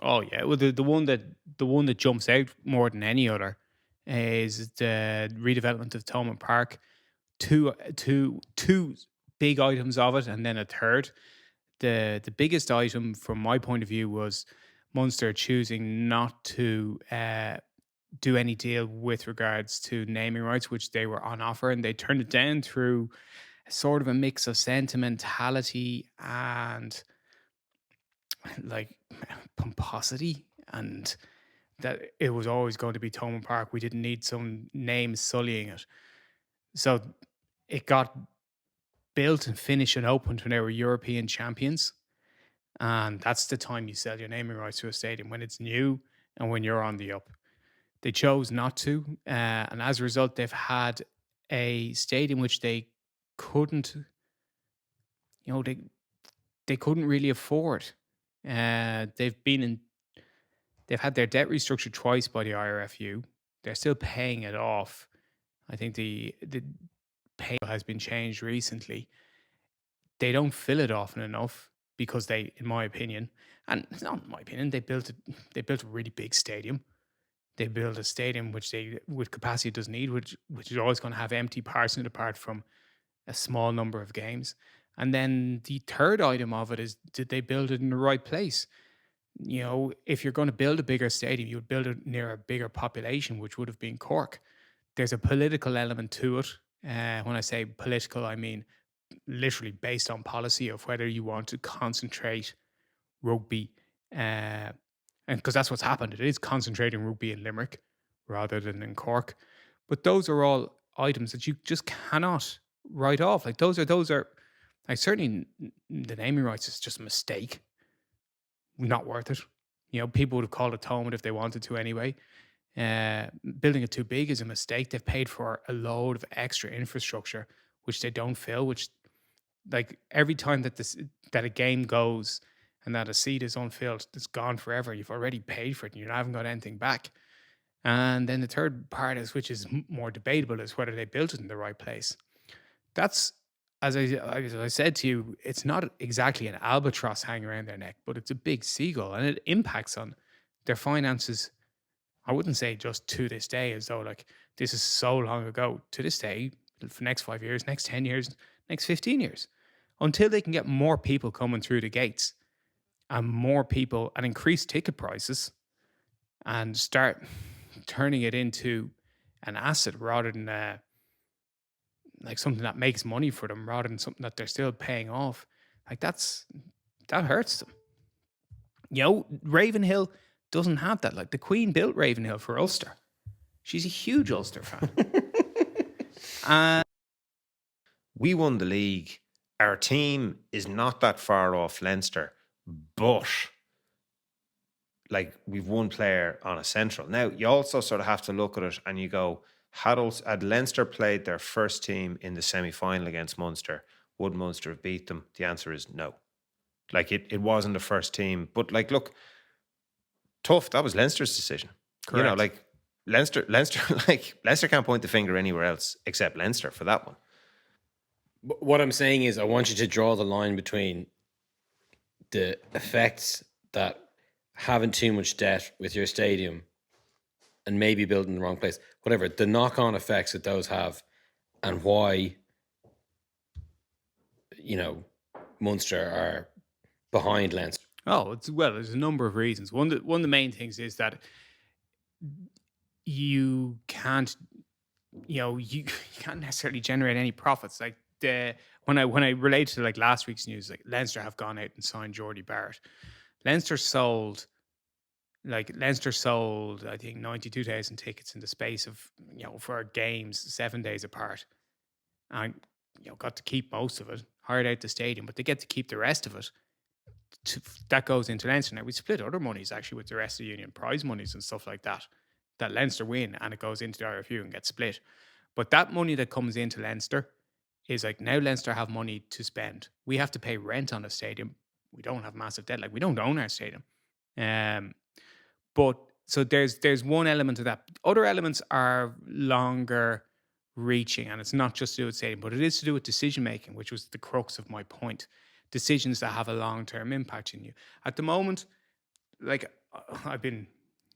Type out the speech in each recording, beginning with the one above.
Oh yeah, well the one that jumps out more than any other is the redevelopment of Thomond Park. Two big items of it, and then a third. The biggest item from my point of view was Munster choosing not to do any deal with regards to naming rights, which they were on offer, and they turned it down through sort of a mix of sentimentality and like pomposity, and that it was always going to be Thomond Park. We didn't need some name sullying it. So it got built and finished and opened when they were European champions. And that's the time you sell your naming rights to a stadium, when it's new and when you're on the up. They chose not to. And as a result, they've had a stadium which they couldn't, you know, they couldn't really afford. They've been in They've had their debt restructured twice by the IRFU. They're still paying it off. I think the pay has been changed recently. They don't fill it often enough because they, in my opinion, and it's not in my opinion, they built a really big stadium. They built a stadium which they with capacity it does need, which is always going to have empty parts in it apart from a small number of games. And then the third item of it is, did they build it in the right place? If you're going to build a bigger stadium, you would build it near a bigger population, which would have been Cork. There's a political element to it. When I say political, I mean literally based on policy of whether you want to concentrate rugby, and because that's what's happened. It is concentrating rugby in Limerick rather than in Cork. But those are all items that you just cannot write off. Like those are like certainly the naming rights is just a mistake, not worth it. People would have called it Thomond if they wanted to anyway. Building it too big is a mistake. They've paid for a load of extra infrastructure, which they don't fill. Which, like every time that a game goes and that a seat is unfilled, it's gone forever. You've already paid for it, and you haven't got anything back. And then the third part is, which is more debatable, is whether they built it in the right place. That's as I said to you, it's not exactly an albatross hanging around their neck, but it's a big seagull, and it impacts on their finances. I wouldn't say just to this day, as though like this is so long ago. To this day, for next 5 years, next 10 years, next 15 years, until they can get more people coming through the gates and more people and increase ticket prices and start turning it into an asset rather than like something that makes money for them rather than something that they're still paying off. Like that hurts them. Ravenhill doesn't have that. Like the Queen built Ravenhill for Ulster. She's a huge Ulster fan. We won the league. Our team is not that far off Leinster, but like we've one player on a central. Now, you also sort of have to look at it and you go, had Leinster played their first team in the semi-final against Munster, would Munster have beat them? The answer is no. Like it wasn't the first team. But like, look, tough. That was Leinster's decision. Correct. Like Leinster, like Leinster can't point the finger anywhere else except Leinster for that one. What I'm saying is I want you to draw the line between the effects that having too much debt with your stadium and maybe building the wrong place, whatever, the knock-on effects that those have and why, Munster are behind Leinster. Oh, there's a number of reasons. One of the main things is that you can't, you can't necessarily generate any profits. Like when I relate to like last week's news, like Leinster have gone out and signed Geordie Barrett. Leinster sold, I think 92,000 tickets in the space of for games 7 days apart, and got to keep most of it. Hired out the stadium, but they get to keep the rest of it. That goes into Leinster. Now we split other monies actually with the rest of the union, prize monies and stuff like that. That Leinster win and it goes into the IRFU and gets split. But that money that comes into Leinster is like now Leinster have money to spend. We have to pay rent on a stadium. We don't have massive debt. Like we don't own our stadium. But so there's one element of that. Other elements are longer reaching, and it's not just to do with stadium, but it is to do with decision making, which was the crux of my point. Decisions that have a long-term impact on you. At the moment, like I've been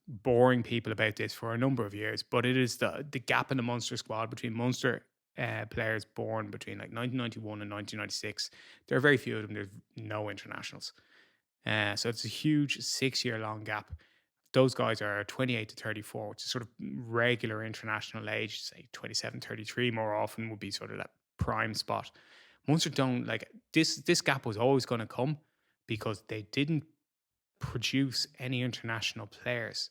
boring people about this for a number of years, but it is the gap in the Munster squad between Munster players born between like 1991 and 1996. There are very few of them. There's no internationals. So it's a huge 6 year long gap. Those guys are 28 to 34, which is sort of regular international age, say 27, 33 more often would be sort of that prime spot. Munster don't like this gap was always going to come because they didn't produce any international players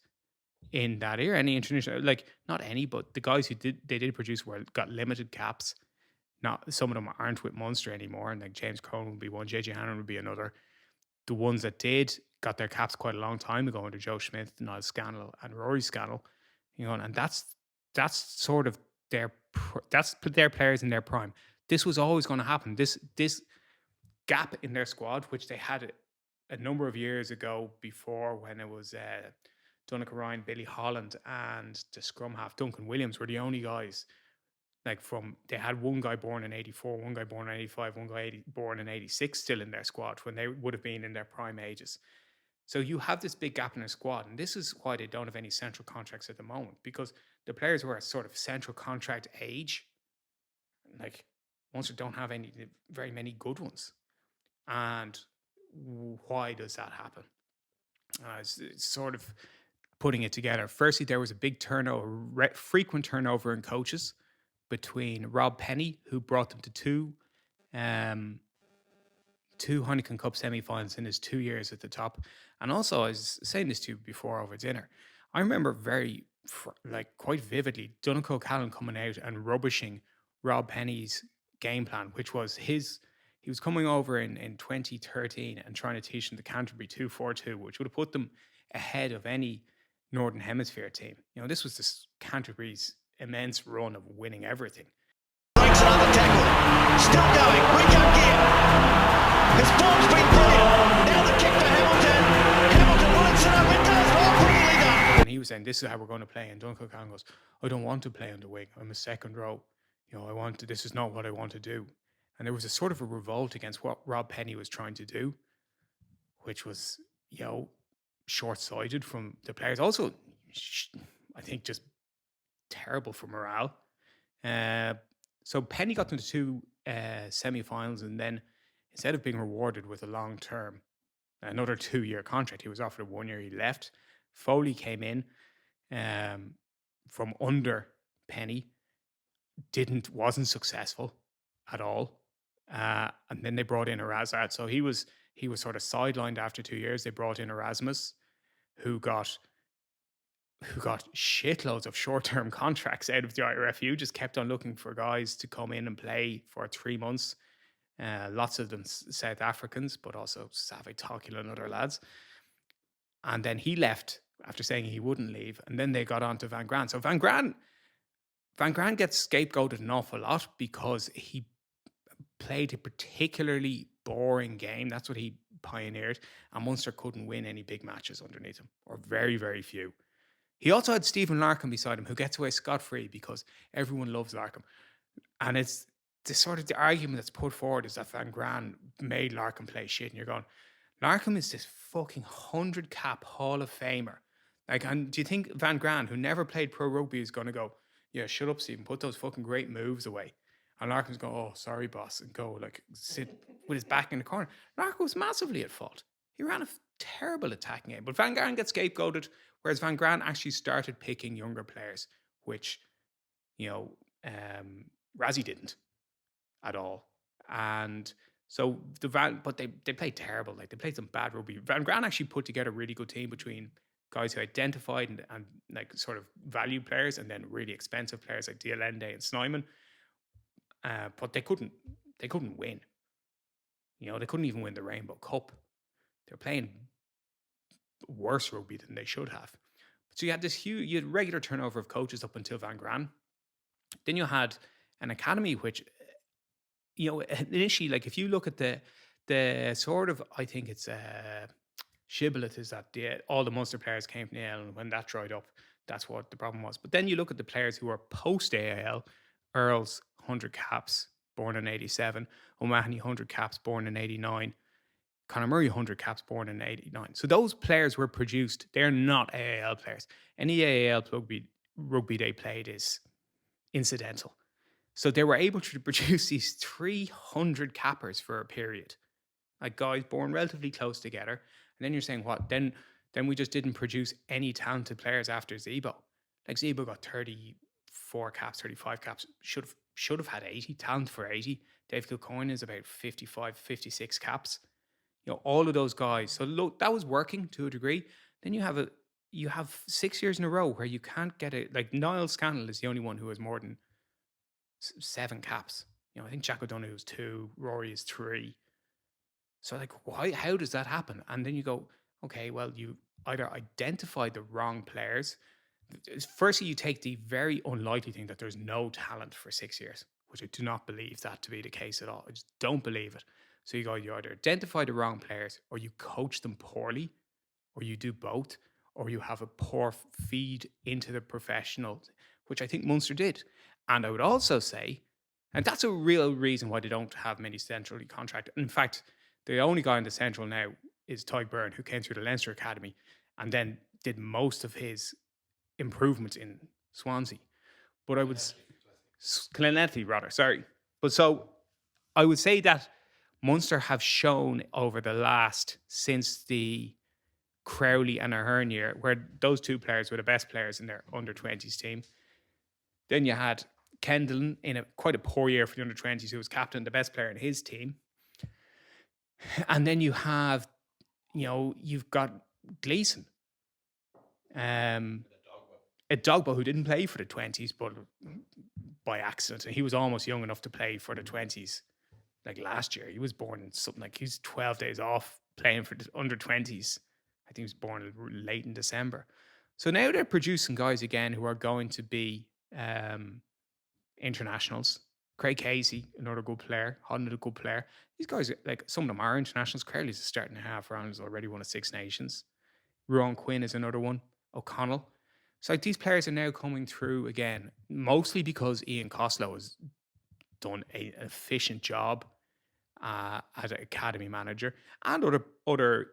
in that era. Any international, like not any, but the guys who did produce were got limited caps. Not some of them aren't with Munster anymore, and like James Cronin would be one, JJ Hannon would be another. The ones that did got their caps quite a long time ago under Joe Schmidt, Niall Scannell, and Rory Scannell. And that's sort of that's their players in their prime. This was always going to happen. This gap in their squad, which they had a number of years ago before when it was Donnacha Ryan, Billy Holland, and the scrum half Duncan Williams were the only guys. Like they had one guy born in 84, one guy born in 85, one guy born in 86 still in their squad when they would have been in their prime ages. So you have this big gap in their squad. And this is why they don't have any central contracts at the moment, because the players who are sort of central contract age, like Munster don't have very many good ones. And why does that happen? It's sort of putting it together. Firstly, there was a big turnover, frequent turnover in coaches between Rob Penny, who brought them to two Heineken Cup semi-finals in his 2 years at the top. And also, I was saying this to you before over dinner, I remember quite vividly Donnacha O'Callaghan coming out and rubbishing Rob Penny's game plan, which was he was coming over in 2013 and trying to teach them the Canterbury 2-4-2, which would have put them ahead of any Northern Hemisphere team. This was this Canterbury's immense run of winning everything. Breaks another tackle. Still going. We got gear. His form's been brilliant. Now the kick to Hamilton. Hamilton works it up. It does. Oh, brilliantly done. And he was saying, this is how we're going to play. And Donnacha O'Callaghan goes, I don't want to play on the wing. I'm a second row. This is not what I want to do. And there was a sort of a revolt against what Rob Penny was trying to do, which was, short-sighted from the players. Also, I think just terrible for morale. So Penny got into two semi-finals, and then instead of being rewarded with a long-term, another 2-year contract, he was offered a 1 year. He left. Foley came in from under Penny, wasn't successful at all, and then they brought in Erasmus. So he was sort of sidelined after 2 years. They brought in Erasmus, who got shitloads of short-term contracts out of the IRFU, just kept on looking for guys to come in and play for 3 months. Lots of them South Africans, but also Save Tokila and other lads. And then he left after saying he wouldn't leave. And then they got on to Van Graan. So Van Graan gets scapegoated an awful lot because he played a particularly boring game. That's what he pioneered. And Munster couldn't win any big matches underneath him, or very, very few. He also had Stephen Larkham beside him, who gets away scot-free because everyone loves Larkham. And it's the sort of the argument that's put forward is that Van Graan made Larkham play shit. And you're going, Larkham is this fucking 100-cap Hall of Famer. And do you think Van Graan, who never played pro rugby, is going to go, yeah, shut up, Stephen, put those fucking great moves away? And Larkham's going, oh, sorry, boss, and go, sit with his back in the corner. Larkham was massively at fault. He ran a terrible attacking game. But Van Graan gets scapegoated, whereas Van Graan actually started picking younger players, which, Razzie didn't at all. And so but they played terrible. They played some bad rugby. Van Graan actually put together a really good team between guys who identified and sort of value players, and then really expensive players like Dialende and Snyman. But they couldn't win. They couldn't even win the Rainbow Cup. They're playing worse rugby than they should have. So you had regular turnover of coaches up until Van Graan. Then you had an academy which, initially, if you look at the sort of, I think it's shibboleth is that all the Munster players came from AL, and when that dried up, that's what the problem was. But then you look at the players who are post AL, Earls, 100 caps, born in 87, O'Mahony, 100 caps, born in 89, Conor Murray, 100 caps, born in 89. So those players were produced. They're not AAL players. Any AAL rugby they played is incidental. So they were able to produce these 300 cappers for a period, like guys born relatively close together. And then you're saying, what? Then we just didn't produce any talented players after Zebo. Like Zebo got 34 caps, 35 caps. Should have had 80, talent for 80. Dave Kilcoyne is about 55, 56 caps. You know, all of those guys. So look, that was working to a degree. Then you have 6 years in a row where you can't get it. Like Niall Scannell is the only one who has more than 7 caps. You know, I think Jack O'Donoghue is 2, Rory is 3. So like, why? How does that happen? And then you go, okay, well, you either identify the wrong players. Firstly, you take the very unlikely thing that there's no talent for 6 years, which I do not believe that to be the case at all. I just don't believe it. So you either identify the wrong players, or you coach them poorly, or you do both, or you have a poor feed into the professionals, which I think Munster did. And I would also say, and that's a real reason why they don't have many centrally contracted. In fact, the only guy in the central now is Ty Byrne, who came through the Leinster Academy and then did most of his improvements in Swansea. But I would Glenethley rather, sorry. But so I would say that Munster have shown over the last, since the Crowley and Ahern year, where those two players were the best players in their under-20s team. Then you had Kendall in quite a poor year for the under-20s, who was captain, the best player in his team. And then you have, you've got Gleeson. Dogbo, who didn't play for the 20s, but by accident. And he was almost young enough to play for the 20s. Like last year, he was born something like he's 12 days off playing for the under 20s. I think he was born late in December. So now they're producing guys again who are going to be internationals. Craig Casey, another good player. Hodnett, a good player. These guys, like some of them are internationals. Crowley's a starting half round, has already won a Six Nations. Ron Quinn is another one. O'Connell. So like, these players are now coming through again, mostly because Ian Costello has done an efficient job as an academy manager, and other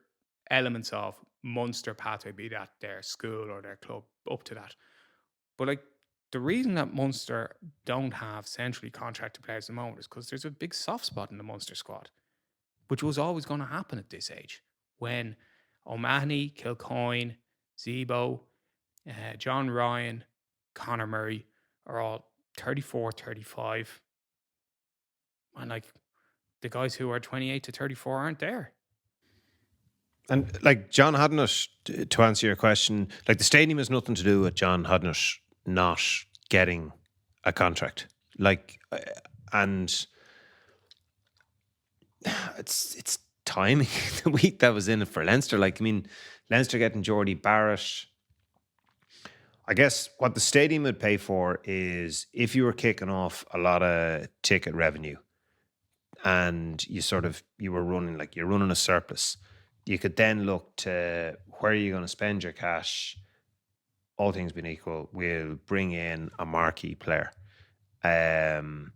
elements of Munster pathway, be that their school or their club, up to that. But like the reason that Munster don't have centrally contracted players at the moment is because there's a big soft spot in the Munster squad, which was always going to happen at this age when O'Mahony, Kilcoyne, Zebo, John Ryan, Conor Murray are all 34, 35. And like the guys who are 28 to 34 aren't there. And like John Hodnett, to answer your question, like the stadium has nothing to do with John Hodnett not getting a contract. Like, and it's timing. The week that was in it for Leinster. Like, I mean, Leinster getting Geordie Barrett. I guess what the stadium would pay for is if you were kicking off a lot of ticket revenue and you were running, like you're running a surplus, you could then look to where are you going to spend your cash. All things being equal, we'll bring in a marquee player. And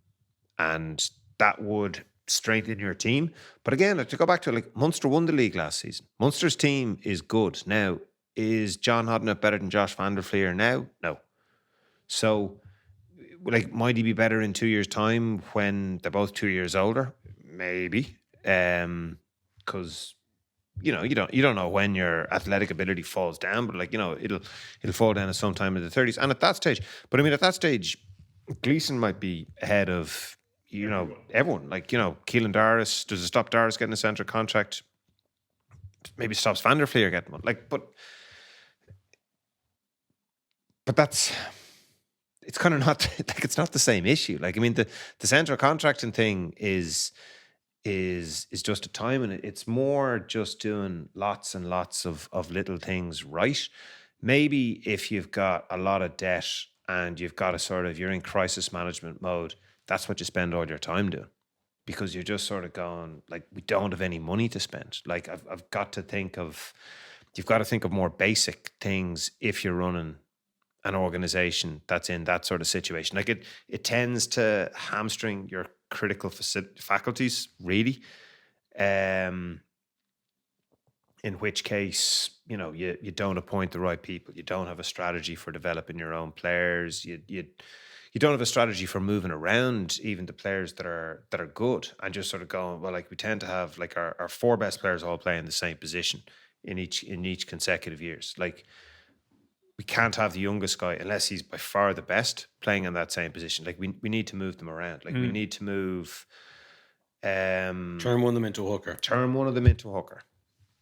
that would strengthen your team. But again, like, to go back to like Munster won the league last season. Munster's team is good. Now, is John Hodnett better than Josh van der Fleer now? No. So, like, might he be better in 2 years' time when they're both 2 years older? Maybe. Because you don't know when your athletic ability falls down, but like, it'll fall down at some time in the 30s. And at that stage, at that stage, Gleeson might be ahead of, everyone. Like, Keelan Darris, does it stop Darris getting a centre contract? Maybe stops Van der Fleer getting one. Like, but that's, it's kind of not, like, it's not the same issue. Like, I mean, the central contracting thing is just a time, and it's more just doing lots and lots of little things right. Maybe if you've got a lot of debt and you've got you're in crisis management mode, that's what you spend all your time doing, because you're just sort of going, like, we don't have any money to spend. Like, you've got to think of more basic things if you're running an organization that's in that sort of situation. Like, it tends to hamstring your critical faculties, really. in which case, you don't appoint the right people. You don't have a strategy for developing your own players. You don't have a strategy for moving around even the players that are good, and just sort of going, well, like we tend to have like our four best players all playing the same position in each consecutive years. Like we can't have the youngest guy unless he's by far the best playing in that same position. Like we need to move them around. Like we need to move Turn one of them into a hooker. turn one of them into a hooker,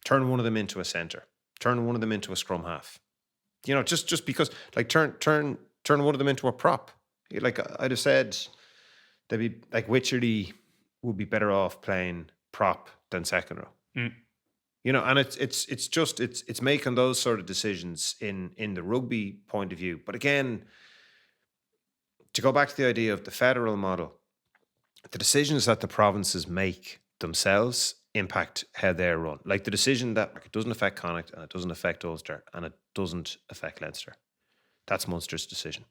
turn one of them into a centre, turn one of them into a scrum half. Just because, like, turn one of them into a prop. Like I'd have said, they'd be like Witcherly would be better off playing prop than second row. And it's making those sort of decisions in the rugby point of view. But again, to go back to the idea of the federal model, the decisions that the provinces make themselves impact how they're run. Like the decision that it doesn't affect Connacht and it doesn't affect Ulster and it doesn't affect Leinster. That's Munster's decision.